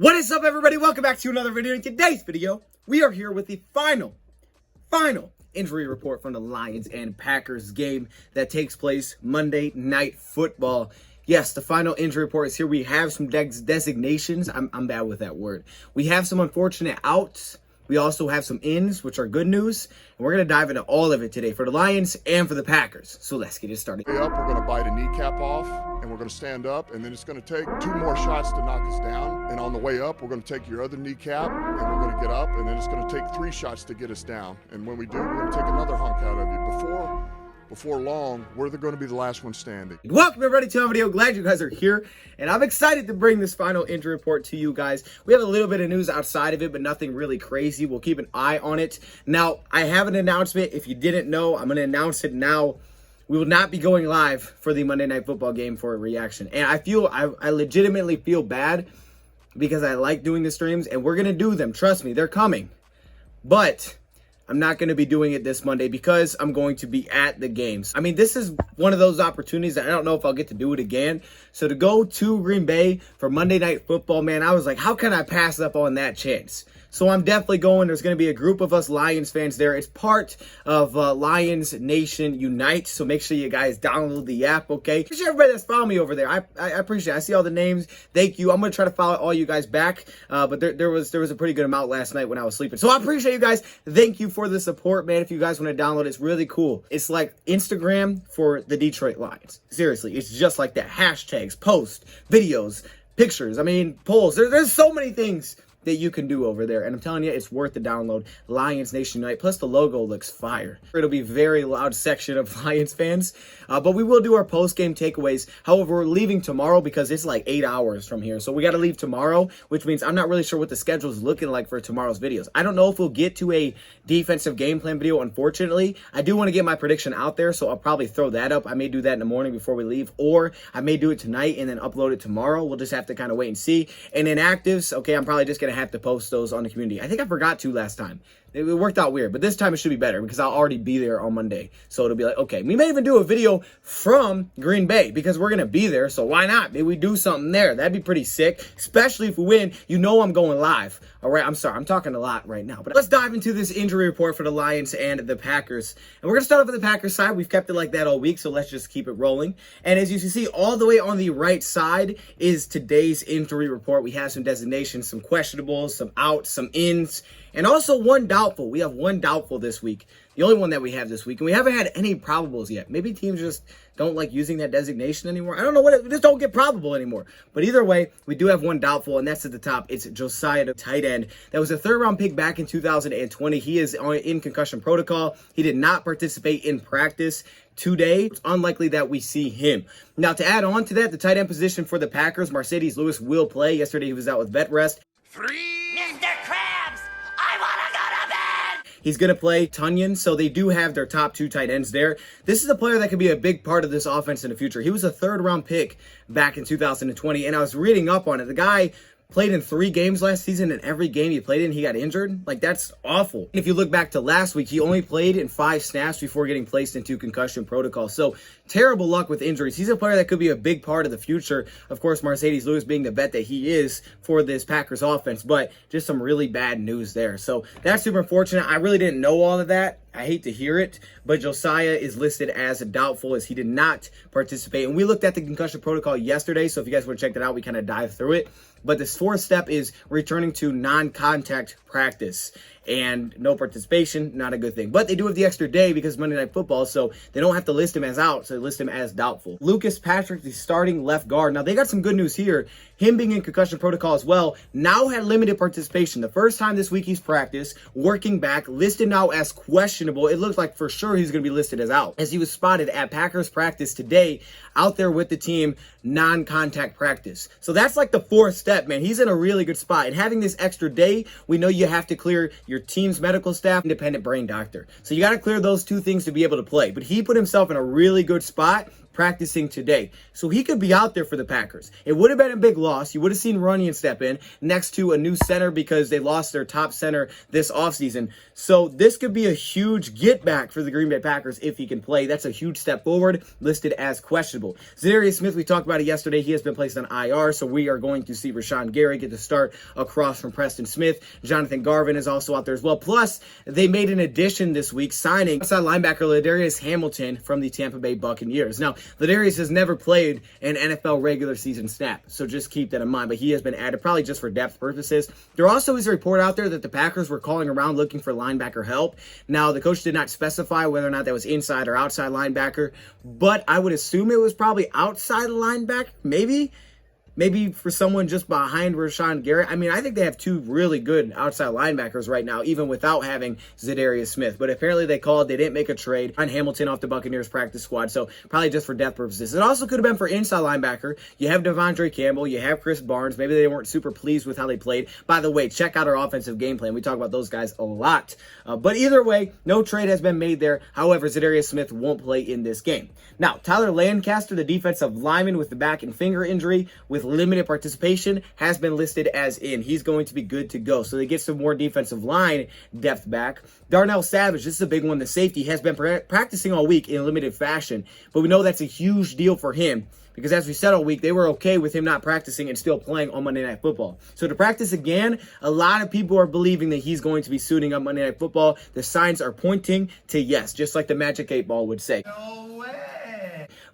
What is up, everybody? Welcome back to another video. In today's video, we are here with the final injury report from the Lions and Packers game that takes place Monday Night Football. Yes, the final injury report is here. We have some designations. I'm bad with that word. We have some unfortunate outs. We also have some ins, which are good news. And we're going to dive into all of it today for the Lions and for the Packers. So let's get it started. Way up, we're going to bite a kneecap off, and we're going to stand up, and then it's going to take 2 more shots to knock us down. And on the way up, we're going to take your other kneecap, and we're going to get up, and then it's going to take 3 shots to get us down. And when we do, we're going to take another hunk out of you. Before long, we're going to be the last one standing. Welcome everybody to our video. Glad you guys are here, and I'm excited to bring this final injury report to you guys. We have a little bit of news outside of it, but nothing really crazy. We'll keep an eye on it. Now, I have an announcement. If you didn't know, I'm going to announce it now. We will not be going live for the Monday Night Football game for a reaction, and I legitimately feel bad because I like doing the streams, and we're going to do them. Trust me, they're coming, but I'm not going to be doing it this Monday because I'm going to be at the games. I mean, this is one of those opportunities that I don't know if I'll get to do it again. So to go to Green Bay for Monday Night Football, man, I was like, how can I pass up on that chance? So I'm definitely going. There's going to be a group of us Lions fans there. It's part of Lions Nation Unite. So make sure you guys download the app, okay? Appreciate everybody that's following me over there. I appreciate it. I see all the names. Thank you. I'm going to try to follow all you guys back. But there was a pretty good amount last night when I was sleeping. So I appreciate you guys. Thank you for the support, man. If you guys want to download it, it's really cool. It's like Instagram for the Detroit Lions. Seriously, it's just like that. Hashtags, posts, videos, pictures. I mean, polls. There's so many things that you can do over there, and I'm telling you, it's worth the download. Lions Nation Unite, plus the logo looks fire. It'll be a very loud section of Lions fans, but we will do our post-game takeaways. However, we're leaving tomorrow because it's like 8 hours from here, so we got to leave tomorrow, which means I'm not really sure what the schedule is looking like for tomorrow's videos. I don't know if we'll get to a defensive game plan video, unfortunately. I do want to get my prediction out there, so I'll probably throw that up. I may do that in the morning before we leave, or I may do it tonight and then upload it tomorrow. We'll just have to kind of wait and see. And in actives, okay, I'm probably just going to have to post those on the community. I think I forgot to last time. It worked out weird, but this time it should be better because I'll already be there on Monday. So it'll be like, okay, we may even do a video from Green Bay because we're going to be there. So why not? Maybe we do something there. That'd be pretty sick, especially if we win. You know I'm going live. All right, I'm sorry. I'm talking a lot right now. But let's dive into this injury report for the Lions and the Packers. And we're going to start off with the Packers side. We've kept it like that all week, so let's just keep it rolling. And as you can see, all the way on the right side is today's injury report. We have some designations, some questionables, some outs, some ins, and also one doubtful. We have one doubtful this week. The only one that we have this week. And we haven't had any probables yet. Maybe teams just don't like using that designation anymore. I don't know what it, just don't get probable anymore. But either way, we do have one doubtful, and that's at the top. It's Josiah, the tight end. That was a 3rd-round pick back in 2020. He is in concussion protocol. He did not participate in practice today. It's unlikely that we see him. Now, to add on to that, the tight end position for the Packers, Mercedes Lewis will play. Yesterday, he was out with vet rest. Mr. Krabs, I want to go to bed! He's going to play Tunyon, so they do have their top 2 tight ends there. This is a player that could be a big part of this offense in the future. He was a 3rd-round pick back in 2020, and I was reading up on it. The guy played in 3 games last season, and every game he played in, he got injured. Like, that's awful. If you look back to last week, he only played in 5 snaps before getting placed into concussion protocol. So, terrible luck with injuries. He's a player that could be a big part of the future. Of course, Mercedes Lewis being the vet that he is for this Packers offense, but just some really bad news there. So, that's super unfortunate. I really didn't know all of that. I hate to hear it, but Josiah is listed as a doubtful as he did not participate. And we looked at the concussion protocol yesterday, so if you guys want to check that out, we kind of dive through it. But this 4th step is returning to non-contact practice. And no participation, not a good thing. But they do have the extra day because Monday Night Football, so they don't have to list him as out, so they list him as doubtful. Lucas Patrick, the starting left guard. Now, they got some good news here. Him being in concussion protocol as well, now had limited participation. The first time this week he's practiced, working back, listed now as questionable. It looks like for sure he's going to be listed as out, as he was spotted at Packers practice today, out there with the team, non-contact practice. So that's like the 4th step, man. He's in a really good spot. And having this extra day, we know you have to clear your team's medical staff, independent brain doctor. So you got to clear those 2 things to be able to play. But he put himself in a really good spot. practicing today. So he could be out there for the Packers. It would have been a big loss. You would have seen Runyon step in next to a new center because they lost their top center this offseason. So this could be a huge get back for the Green Bay Packers if he can play. That's a huge step forward, listed as questionable. Za'darius Smith, we talked about it yesterday. He has been placed on IR, so we are going to see Rashawn Gary get the start across from Preston Smith. Jonathan Garvin is also out there as well. Plus, they made an addition this week, signing outside linebacker Ladarius Hamilton from the Tampa Bay Buccaneers. Now, Ladarius has never played an NFL regular season snap, so just keep that in mind. But he has been added probably just for depth purposes. There also is a report out there that the Packers were calling around looking for linebacker help. Now, the coach did not specify whether or not that was inside or outside linebacker, but I would assume it was probably outside linebacker, maybe for someone just behind Rashawn Gary. I mean, I think they have two really good outside linebackers right now, even without having Za'darius Smith. But apparently they didn't make a trade on Hamilton off the Buccaneers practice squad. So probably just for depth purposes. It also could have been for inside linebacker. You have Devondre Campbell. You have Chris Barnes. Maybe they weren't super pleased with how they played. By the way, check out our offensive game plan. We talk about those guys a lot. But either way, no trade has been made there. However, Za'darius Smith won't play in this game. Now, Tyler Lancaster, the defensive lineman with the back and finger injury with limited participation, has been listed as in. He's going to be good to go. So they get some more defensive line depth back. Darnell Savage, this is a big one. The safety has been practicing all week in limited fashion, but we know that's a huge deal for him because as we said all week, they were okay with him not practicing and still playing on Monday Night Football. So to practice again, a lot of people are believing that he's going to be suiting up Monday Night Football. The signs are pointing to yes, just like the Magic 8 Ball would say. No way.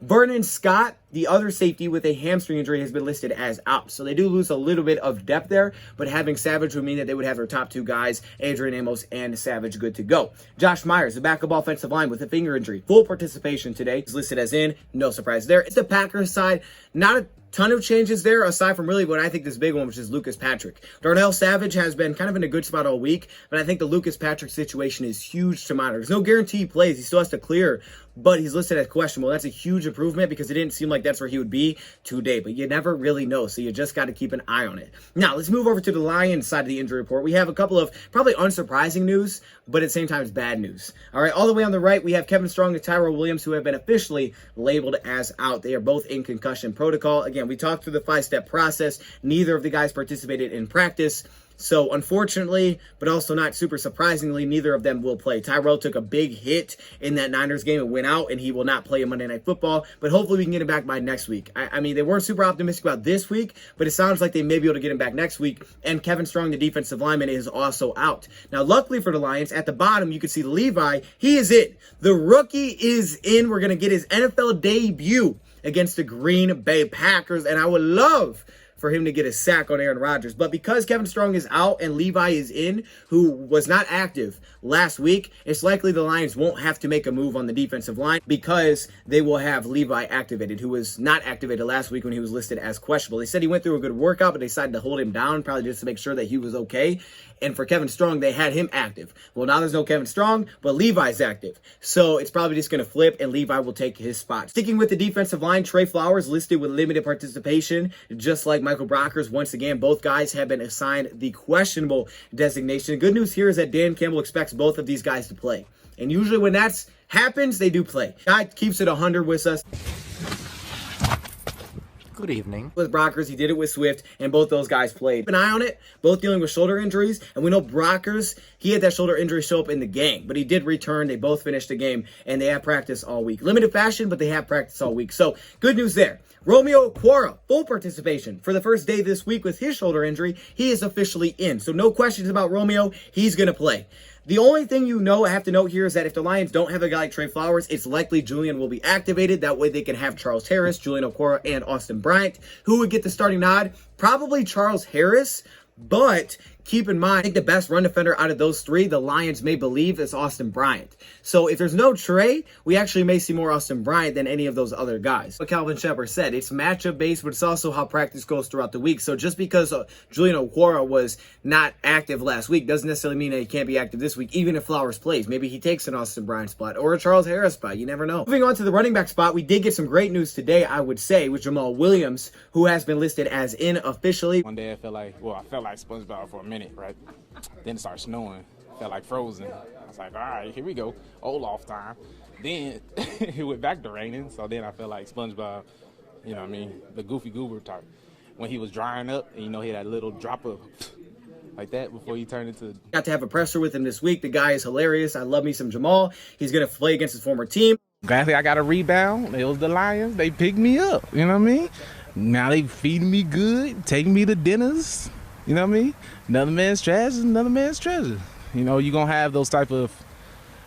Vernon Scott, the other safety with a hamstring injury, has been listed as out. So they do lose a little bit of depth there, but having Savage would mean that they would have their top two guys, Adrian Amos and Savage, good to go. Josh Myers, the backup offensive line with a finger injury, full participation today, is listed as in. No surprise there. It's the Packers side. Not a ton of changes there, aside from really what I think this big one, which is Lucas Patrick. Darnell Savage has been kind of in a good spot all week, but I think the Lucas Patrick situation is huge to monitor. There's no guarantee he plays. He still has to clear, but he's listed as questionable. That's a huge improvement because it didn't seem like that's where he would be today, but you never really know, so you just got to keep an eye on it. Now, let's move over to the Lions side of the injury report. We have a couple of probably unsurprising news, but at the same time, it's bad news. All right, all the way on the right, we have Kevin Strong and Tyrell Williams, who have been officially labeled as out. They are both in concussion protocol. Again, we talked through the 5-step process. Neither of the guys participated in practice. So unfortunately, but also not super surprisingly, neither of them will play. Tyrell took a big hit in that Niners game and went out, and he will not play in Monday Night Football, but hopefully we can get him back by next week. I mean, they weren't super optimistic about this week, but it sounds like they may be able to get him back next week, and Kevin Strong, the defensive lineman, is also out. Now, luckily for the Lions, at the bottom, you can see Levi. He is in. The rookie is in. We're going to get his NFL debut against the Green Bay Packers, and I would love for him to get a sack on Aaron Rodgers. But because Kevin Strong is out and Levi is in, who was not active last week, it's likely the Lions won't have to make a move on the defensive line because they will have Levi activated, who was not activated last week when he was listed as questionable. They said he went through a good workout, but they decided to hold him down, probably just to make sure that he was okay. And for Kevin Strong, they had him active. Well, now there's no Kevin Strong, but Levi's active. So it's probably just going to flip, and Levi will take his spot. Sticking with the defensive line, Trey Flowers listed with limited participation, just like Michael Brockers. Once again, both guys have been assigned the questionable designation. Good news here is that Dan Campbell expects both of these guys to play. And usually when that happens, they do play. Guy keeps it 100 with us. Good evening. With Brockers, he did it with Swift, and both those guys played. Keep an eye on it, both dealing with shoulder injuries, and we know Brockers, he had that shoulder injury show up in the game, but he did return. They both finished the game, and they have practice all week. Limited fashion, but they have practice all week. So, good news there. Romeo Okwara, full participation for the first day this week with his shoulder injury. He is officially in. So, no questions about Romeo. He's going to play. The only thing I have to note here is that if the Lions don't have a guy like Trey Flowers, it's likely Julian will be activated. That way they can have Charles Harris, Julian Okwara, and Austin Bryant. Who would get the starting nod? Probably Charles Harris, but keep in mind, I think the best run defender out of those three, the Lions may believe, is Austin Bryant. So if there's no Trey, we actually may see more Austin Bryant than any of those other guys. What Calvin Shepard said, it's matchup based, but it's also how practice goes throughout the week. So just because Julian Okwara was not active last week doesn't necessarily mean that he can't be active this week, even if Flowers plays. Maybe he takes an Austin Bryant spot or a Charles Harris spot. You never know. Moving on to the running back spot, we did get some great news today, I would say, with Jamaal Williams, who has been listed as in officially. One day I felt like SpongeBob for a minute, right? Then it started snowing. Felt like frozen. I was like, all right, here we go. Olaf time. Then it went back to raining, so then I felt like SpongeBob, you know what I mean, the Goofy Goober type. When he was drying up, and, you know, he had a little drop of like that before he turned into... Got to have a presser with him this week. The guy is hilarious. I love me some Jamaal. He's going to play against his former team. Gladly, I got a rebound. It was the Lions. They picked me up, you know what I mean? Now they feeding me good, taking me to dinners, you know what I mean? Another man's trash is another man's treasure. You know, you're going to have those type of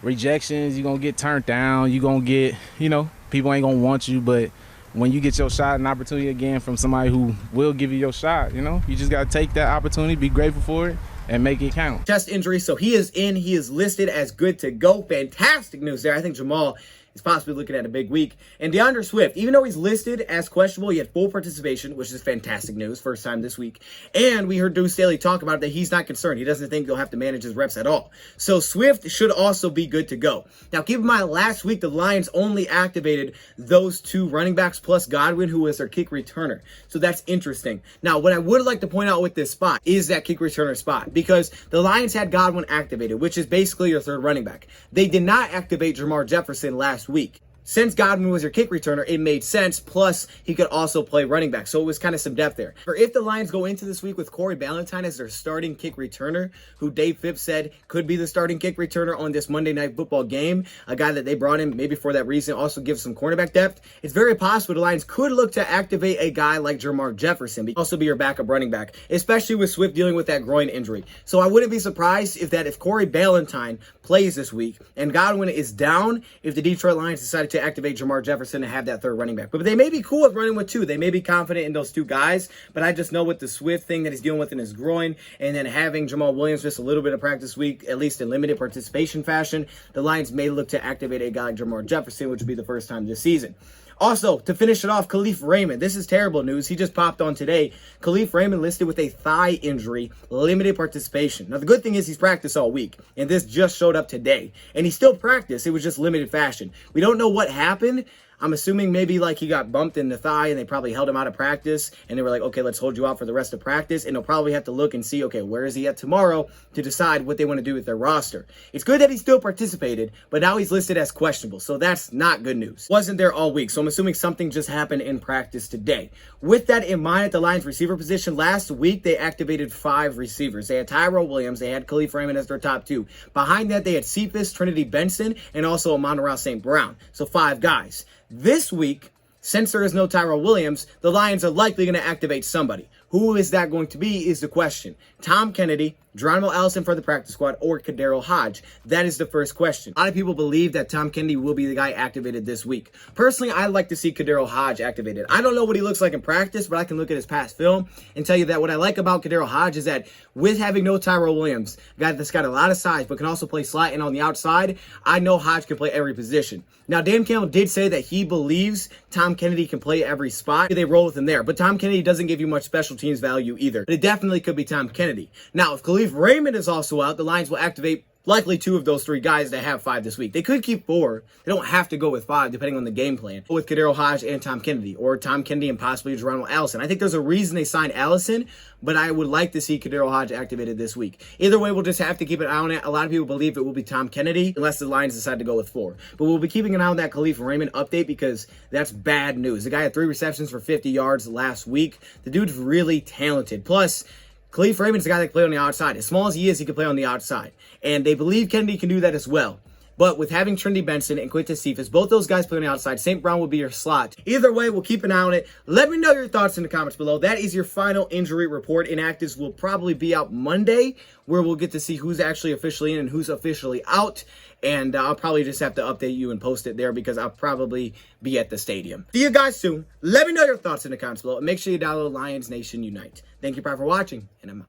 rejections. You're going to get turned down. You're going to get, you know, people ain't going to want you. But when you get your shot and opportunity again from somebody who will give you your shot, you know, you just got to take that opportunity, be grateful for it, and make it count. Chest injury, so he is in. He is listed as good to go. Fantastic news there. I think Jamaal is possibly looking at a big week. And DeAndre Swift, even though he's listed as questionable, he had full participation, which is fantastic news, first time this week. And we heard Deuce Staley talk about that he's not concerned. He doesn't think he'll have to manage his reps at all. So Swift should also be good to go. Now, keep in mind, last week, the Lions only activated those two running backs plus Godwin, who was their kick returner. So that's interesting. Now, what I would like to point out with this spot is that kick returner spot, because the Lions had Godwin activated, which is basically your third running back. They did not activate Jermar Jefferson last week. Since Godwin was your kick returner, it made sense. Plus, he could also play running back. So it was kind of some depth there. Or if the Lions go into this week with Corey Ballantyne as their starting kick returner, who Dave Phipps said could be the starting kick returner on this Monday Night Football game, a guy that they brought in maybe for that reason, also gives some cornerback depth, it's very possible the Lions could look to activate a guy like Jermar Jefferson, also be your backup running back, especially with Swift dealing with that groin injury. So I wouldn't be surprised if Corey Ballantyne plays this week and Godwin is down, if the Detroit Lions decided to activate Jermar Jefferson and have that third running back. But they may be cool with running with two. They may be confident in those two guys, but I just know with the Swift thing that he's dealing with in his groin, and then having Jamaal Williams just a little bit of practice week, at least in limited participation fashion, the Lions may look to activate a guy like Jermar Jefferson, which would be the first time this season. Also, to finish it off, Khalif Raymond. This is terrible news. He just popped on today. Khalif Raymond listed with a thigh injury, limited participation. Now, the good thing is he's practiced all week, and this just showed up today. And he still practiced. It was just limited fashion. We don't know what happened. I'm assuming maybe like he got bumped in the thigh and they probably held him out of practice and they were like, okay, let's hold you out for the rest of practice. And they'll probably have to look and see, okay, where is he at tomorrow to decide what they want to do with their roster. It's good that he still participated, but now he's listed as questionable. So that's not good news. Wasn't there all week. So I'm assuming something just happened in practice today. With that in mind, at the Lions receiver position, last week they activated 5 receivers. They had Tyrell Williams. They had Khalif Raymond as their top 2. Behind that, they had Cephas, Trinity Benson, and also Amon-Ra St. Brown. So 5 guys. This week, since there is no Tyrell Williams, the Lions are likely going to activate somebody. Who is that going to be is the question. Tom Kennedy, Geronimo Allison for the practice squad, or Kadero Hodge? That is the first question. A lot of people believe that Tom Kennedy will be the guy activated this week. Personally, I'd like to see Kadero Hodge activated. I don't know what he looks like in practice, but I can look at his past film and tell you that what I like about Kadero Hodge is that with having no Tyrell Williams, a guy that's got a lot of size but can also play slot and on the outside, I know Hodge can play every position. Now, Dan Campbell did say that he believes Tom Kennedy can play every spot. They roll with him there, but Tom Kennedy doesn't give you much special teams value either. But it definitely could be Tom Kennedy. Now, if Khalif Raymond is also out, the Lions will activate likely 2 of those 3 guys that have 5 this week. They could keep 4. They don't have to go with 5 depending on the game plan. With Kadero Hodge and Tom Kennedy, or Tom Kennedy and possibly Geronimo Allison. I think there's a reason they signed Allison, but I would like to see Kadero Hodge activated this week. Either way, we'll just have to keep an eye on it. A lot of people believe it will be Tom Kennedy unless the Lions decide to go with 4. But we'll be keeping an eye on that Khalif Raymond update because that's bad news. The guy had 3 receptions for 50 yards last week. The dude's really talented. Plus, Khalif Raymond's the guy that can play on the outside. As small as he is, he can play on the outside. And they believe Kennedy can do that as well. But with having Trinity Benson and Quintez Cephas, both those guys play on the outside. St. Brown will be your slot. Either way, we'll keep an eye on it. Let me know your thoughts in the comments below. That is your final injury report. Inactives will probably be out Monday, where we'll get to see who's actually officially in and who's officially out. And I'll probably just have to update you and post it there because I'll probably be at the stadium. See you guys soon. Let me know your thoughts in the comments below. And make sure you download Lions Nation Unite. Thank you, for watching, and I'm out.